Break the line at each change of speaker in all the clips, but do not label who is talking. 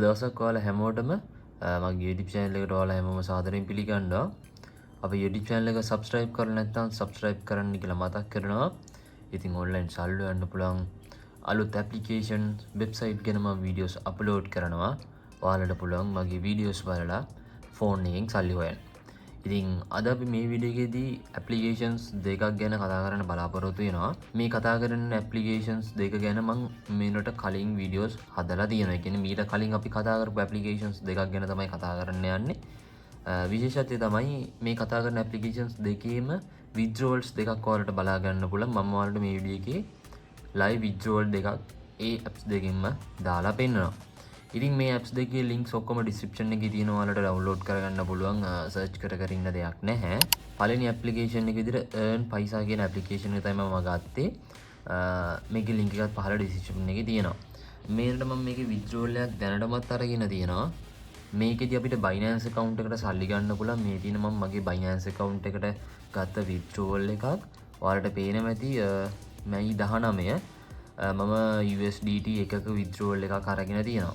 දවසක් ඔයාලා හැමෝටම මගේ YouTube channel එකට ඔයාලා හැමෝම සාදරයෙන් පිළිගන්නවා. අපේ YouTube channel එක subscribe කරලා නැත්නම් subscribe කරන්න කියලා මතක් කරනවා. ඉතින් online සල්ලු යන්න පුළුවන් අලුත් application website ගැන මම videos upload කරනවා. ඔයාලට පුළුවන් මගේ videos බලලා phone එකෙන් සල්ලි හොයන්න. ඉතින් අද අපි මේ වීඩියෝ එකේදී applications දෙකක් ගැන කතා කරන්න බලාපොරොත්තු වෙනවා. මේ කතා කරන applications දෙක ගැන මම මේකට කලින් videos හදලා තියෙනවා. ඒ කියන්නේ මීට කලින් අපි කතා කරපු applications දෙකක් ගැන තමයි කතා කරන්න යන්නේ. විශේෂත්වය තමයි මේ කතා කරන applications දෙකේම withdrawals දෙකක් ඔයාලට බලා ගන්න පුළුවන්. මම ඔයාලට මේ වීඩියෝ එකේ live withdrawal දෙකක් ඒ apps දෙකෙන්ම දාලා පෙන්නනවා. ඉතින් මේ apps දෙකේ links ඔක්කොම description එකේ තියෙනවා. ඔයාලට download කරගන්න පුළුවන්. search කර කර ඉන්න දෙයක් නැහැ. පළවෙනි application එක විදිහට earn paisa කියන application එක තමයි මම ගත්තේ. මේකේ link එකත් පහළ description එකේ තියෙනවා. මේකට මම මේකේ withdrawal එකක් දැනටමත් අරගෙන තියෙනවා. මේකෙදි අපිට Binance account එකට සල්ලි ගන්න පුළුවන්. මේ තියෙන මම මගේ Binance account එකට ගත්ත withdrawal එකක්. ඔයාලට පේනවා ඇති මයි 19 මම USDT එකක withdrawal එකක් අරගෙන තියෙනවා.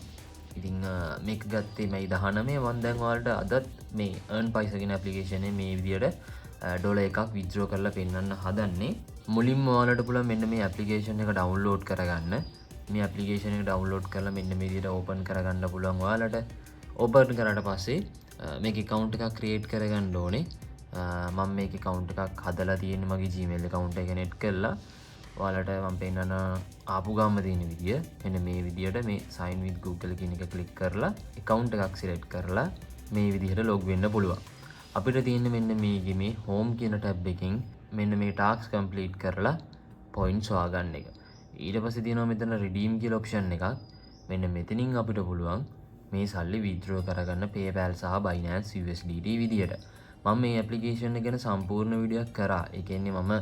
ඉතින් මේක ගත්තේ මයි 19 මම දැන් ඔයාලට අදත් මේ earn paisa කියන application එකේ මේ විදියට ඩොලර් එකක් withdraw කරලා පෙන්නන්න හදන්නේ. මුලින්ම ඔයාලට පුළුවන් මෙන්න මේ application එක download කරගන්න. මේ application එක download කරලා මෙන්න මේ විදියට open කරගන්න පුළුවන් ඔයාලට. open කරාට පස්සේ මේක account එකක් create කරගන්න ඕනේ. මම මේක account එකක් හදලා තියෙන්නේ මගේ Gmail account එක connect කරලා. ඔයාලට මම පෙන්නන ආපු ගාම තියෙන විදිය මෙන්න මේ විදියට මේ sign with Google කියන එක click කරලා account එකක් select කරලා මේ විදිහට log වෙන්න පුළුවන්. අපිට තියෙන්නේ මෙන්න මේකේ මේ home කියන tab එකෙන් මෙන්න මේ task complete කරලා points හොයාගන්න එක. ඊට පස්සේ තියෙනවා මෙතන redeem කියලා option එකක්. මෙන්න මෙතනින් අපිට පුළුවන් මේ සල්ලි withdraw කරගන්න PayPal සහ Binance USDT විදියට. මම මේ application එක ගැන සම්පූර්ණ වීඩියෝ එකක් කරා. ඒ කියන්නේ මම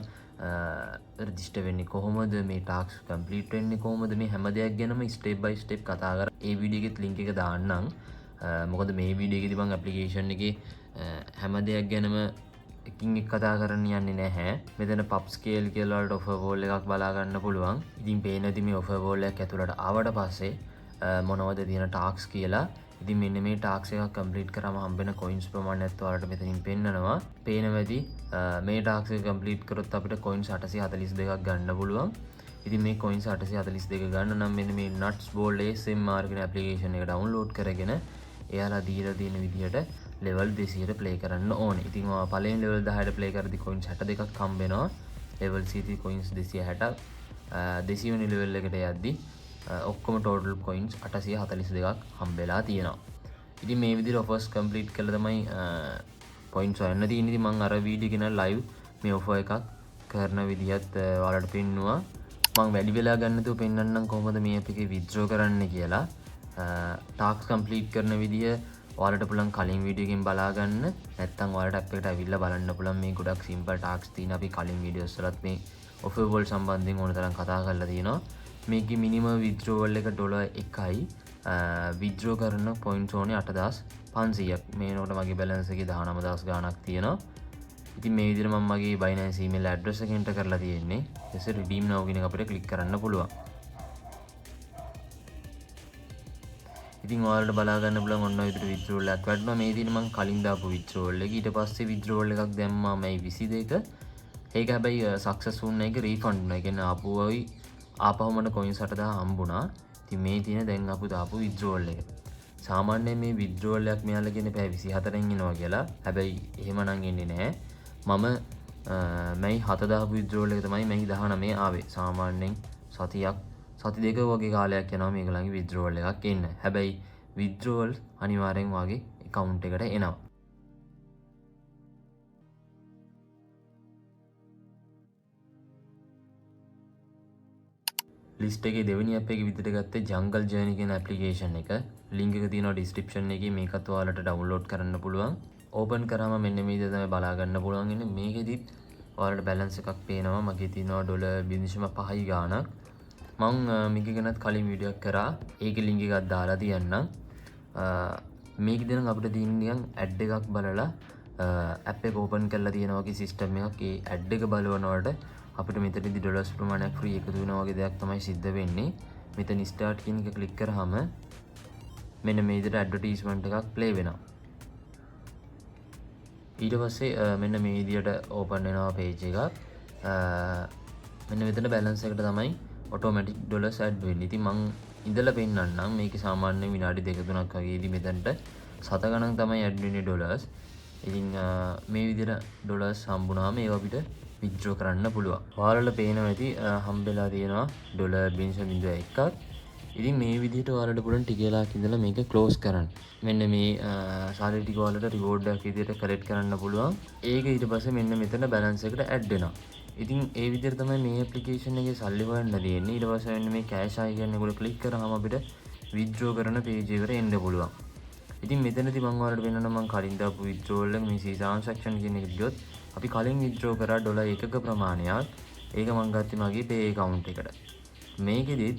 register වෙන්නේ කොහොමද, මේ tasks complete වෙන්නේ කොහොමද, මේ හැම දෙයක් ගැනම step by step කතා කරා. ඒ වීඩියෝ එකේ link එක දාන්නම්. මොකද මේ වීඩියෝ එකේදී මම application එකේ හැම දෙයක් ගැනම එකින් එක කතා කරන්න යන්නේ නැහැ. මෙතන pub scale කියලා වලට offer wall එකක් බලා ගන්න පුළුවන්. ඉතින් පේනදී මේ offer wall එක ඇතුළට ආවට පස්සේ මොනවද තියෙන tasks කියලා. ඉතින් මෙන්න මේ tasks එකක් complete කරාම හම්බෙන coins ප්‍රමාණයත් ඔයාලට මෙතනින් පෙන්නනවා. පේනවදී මේ tasks එක complete කරොත් අපිට coins 842ක් ගන්න පුළුවන්. ඉතින් මේ coins 842 ගන්න නම් මෙන්න මේ nuts bold ASMR කියන application එක download කරගෙන එයාලා දීලා තියෙන විදිහට level 200ට play කරන්න ඕනේ. ඉතින් මම පළවෙනි level 10ට play කරද්දි coins 62ක් හම්බෙනවා. level 30 coins 260ක් 200 වෙනි level එකට යද්දි ඔක්කොම total coins 842ක් හම්බෙලා තියෙනවා. ඉතින් මේ විදිහට offers complete කළා තමයි points හොයන්න තියෙන්නේ. ඉතින් මම අර වීඩියෝ එකේ live මේ offer එකක් කරන විදිහත් ඔයාලට පෙන්නුවා. මම වැඩි වෙලා ගන්න නැතුව පෙන්නන්නම් කොහොමද මේ app එකේ withdraw කරන්න කියලා. task complete කරන විදිය ඔයාලට පුළුවන් කලින් වීඩියෝ එකෙන් බලා ගන්න. නැත්නම් ඔයාලට app එකට ඇවිල්ලා බලන්න පුළුවන්. මේ ගොඩක් simple tasks තියෙන අපි කලින් වීඩියෝස් වලත් මේ offer wall සම්බන්ධයෙන් ඕන තරම් කතා කරලා තියෙනවා. මේකේ minimum withdrawal එක $1යි. withdraw කරන points ඕනේ 8500ක්. මේනකොට මගේ balance එකේ 19000 ගාණක් තියෙනවා. ඉතින් මේ විදිහට මම මගේ Binance email address එක enter කරලා තියෙන්නේ. ඊට redeem now කියන එක අපිට click කරන්න පුළුවන්. ඉතින් ඔයාලට බලා ගන්න පුළුවන් ඔන්න ඔය විදිහට withdrawal එකක් වැඩනවා. මේ දින මම කලින් දාපු withdrawal එක. ඊට පස්සේ withdrawal එකක් දැම්මා මේ 22. ඒක හැබැයි success වුණා. ඒක refund වුණා. ඒ කියන්නේ ආපහු මට coins 8000 හම්බුණා. ඉතින් මේ තියෙන දැන් අපු දාපු withdrawal එක. සාමාන්‍යයෙන් මේ withdrawal එකක් මෙයාලා කියන්නේ පැය 24න් එනවා කියලා. හැබැයි එහෙම නම් එන්නේ නැහැ. මම මේ 7000 withdrawal එක තමයි මේ 19 ආවේ. සාමාන්‍යයෙන් සති දෙක වගේ කාලයක් යනවා මේගොල්ලන්ගේ withdrawal එකක් එන්න. හැබැයි withdrawal අනිවාර්යෙන් වාගේ account එකට එනවා. list එකේ දෙවෙනි app එක විදිහට ගත්තේ Jungle Journey කියන application එක. link එක තියෙනවා description එකේ. මේකත් ඔයාලට download කරන්න පුළුවන්. open කරාම මෙන්න මේ විදිහට තමයි බලා ගන්න පුළුවන් ඉන්නේ. මේකෙදිත් ඔයාලට balance එකක් පේනවා. මගේ තියෙනවා $0.5 ගාණක්. මම මේක ගැනත් කලින් වීඩියෝ එකක් කරා. ඒකේ link එකක් දාලා තියන්නම්. මේකෙදි නම් අපිට තියෙන නිකන් ad එකක් බලලා app එක open කරලා තියෙනවා වගේ system එකක්. ඒ ad එක බලවනකොට අපිට මෙතනදී ඩොලර්ස් ප්‍රමාණයක් free එකතු වෙනවා වගේ දෙයක් තමයි සිද්ධ වෙන්නේ. මෙතන start කියන එක click කරාම මෙන්න මේ විදිහට ඇඩ්වර්ටයිස්මන්ට් එකක් ප්ලේ වෙනවා. ඊට පස්සේ මෙන්න මේ විදිහට ඕපන් වෙනවා page එකක්. මෙන්න මෙතන balance එකට තමයි automatic dollars add වෙන්නේ. ඉතින් මං ඉඳලා පෙන්නන්නම්. මේකේ සාමාන්‍ය විනාඩි 2-3ක් වගේදී මෙතනට සත ගණන් තමයි add වෙන්නේ dollars. ඉතින් මේ විදිහට dollars හම්බුනාම ඒව අපිට withdraw කරන්න පුළුවන්. ඔයාලට පේනවා ඇති හම්බෙලා තියෙනවා $0.01ක්. ඉතින් මේ විදිහට ඔයාලට පුළුවන් ටික වෙලාවක් ඉඳලා මේක close කරන්න. මෙන්න මේ salary ටික ඔයාලට reward එකක් විදිහට collect කරන්න පුළුවන්. ඒක ඊට පස්සේ මෙන්න මෙතන balance එකට add වෙනවා. ඉතින් ඒ විදිහට තමයි මේ application එකේ සල්ලි හොයන්න තියෙන්නේ. ඊට පස්සේ මෙන්න මේ cash eye කියන එක click කරාම අපිට withdraw කරන page එකට එන්න පුළුවන්. ඉතින් මෙතනදී මම ඔයාලට වෙනනම් මම කලින් දාපු withdrawal එක මේ see transaction කියන එකට ගියොත් අපි කලින් withdraw කරා $1ක ප්‍රමාණයක්. ඒක මම ගත්තේ මගේ pay account එකට. මේකෙදිත්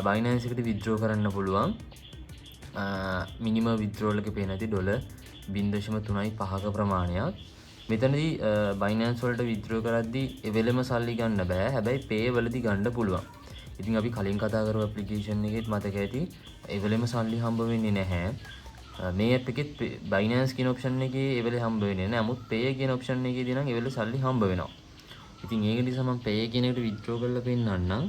Binance එකට withdraw කරන්න පුළුවන්. minimum withdrawal එක පේන ඇති $0.35ක ප්‍රමාණයක්. මෙතනදී Binance වලට withdraw කරද්දී එවෙලෙම සල්ලි ගන්න බෑ. හැබැයි pay වලදී ගන්න පුළුවන්. ඉතින් අපි කලින් කතා කරපු application එකෙත් මතක ඇති එවෙලෙම සල්ලි හම්බ වෙන්නේ නැහැ. මේ app එකෙත් Binance කියන option එකේ එවෙලෙ හම්බ වෙන්නේ නැහැ. නමුත් pay කියන option එකේදී නම් එවෙලෙ සල්ලි හම්බ වෙනවා. ඉතින් ඒක නිසා මම pay කියන එකට withdraw කරලා පෙන්නන්නම්.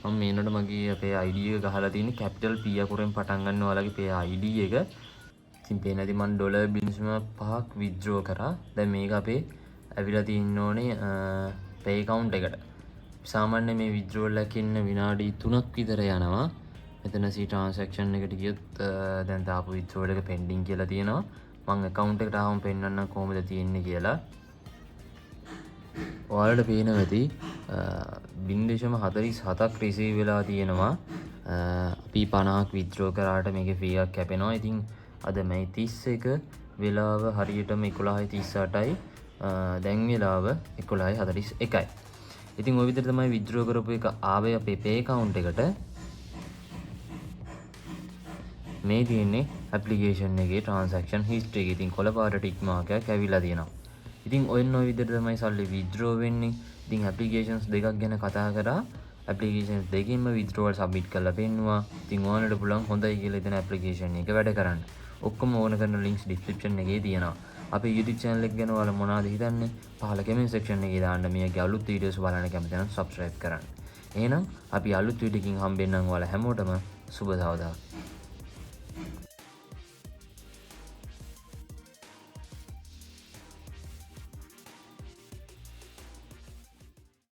මම මේනට මගේ අපේ ID එක ගහලා තියෙන්නේ capital P අකුරෙන් පටන් ගන්න ඔයාලගේ pay ID එක. ඉතින් පේන ඇති මම $0.5ක් withdraw කරා. දැන් මේක අපේ ඇවිල්ලා තියෙන්න ඕනේ pay account එකට. සාමාන්‍ය මේ withdrawal එකකින් විනාඩි 3ක් විතර යනවා. මෙතන see transaction එකට ගියොත් දැන් තාපු withdrawal එක pending කියලා තියෙනවා. මම account එකට ආවම පෙන්නන්න කොහොමද තියෙන්නේ කියලා. ඔයාලට පේනවා ඇති 0.47ක් රිසීව් වෙලා තියෙනවා. අපි 50ක් withdraw කරාට මේකේ fee එකක් කැපෙනවා. ඉතින් අද මේ 31 වෙලාව හරියටම 11:38යි. දැන් වෙලාව 11:41යි. ඉතින් ওই විදිහට තමයි withdraw කරපු එක ආවේ අපේ pay account එකට. මේ තියෙන්නේ application එකේ transaction history එක. ඉතින් කොළ පාට tick mark එකක් ඇවිල්ලා තියෙනවා. ඉතින් ඔය විදිහට තමයි සල්ලි withdraw වෙන්නේ. ඉතින් applications දෙකක් ගැන කතා කරා. applications දෙකෙන්ම withdrawal submit කරලා පෙන්නුවා. ඉතින් ඔයාලට පුළුවන් හොඳයි කියලා හිතන application එක වැඩ කරන්න. ඔක්කොම ඕන කරන links description එකේ තියෙනවා. අපේ YouTube channel එක ගැන ඔයාලා මොනවද හිතන්නේ? පහළ comment section එකේ දාන්න. මේකේ අලුත් videos බලන්න කැමති නම් subscribe කරන්න. එහෙනම් අපි අලුත් වීඩියෝකින් හම්බෙන්නම් ඔයාලා හැමෝටම සුබ දවසක්.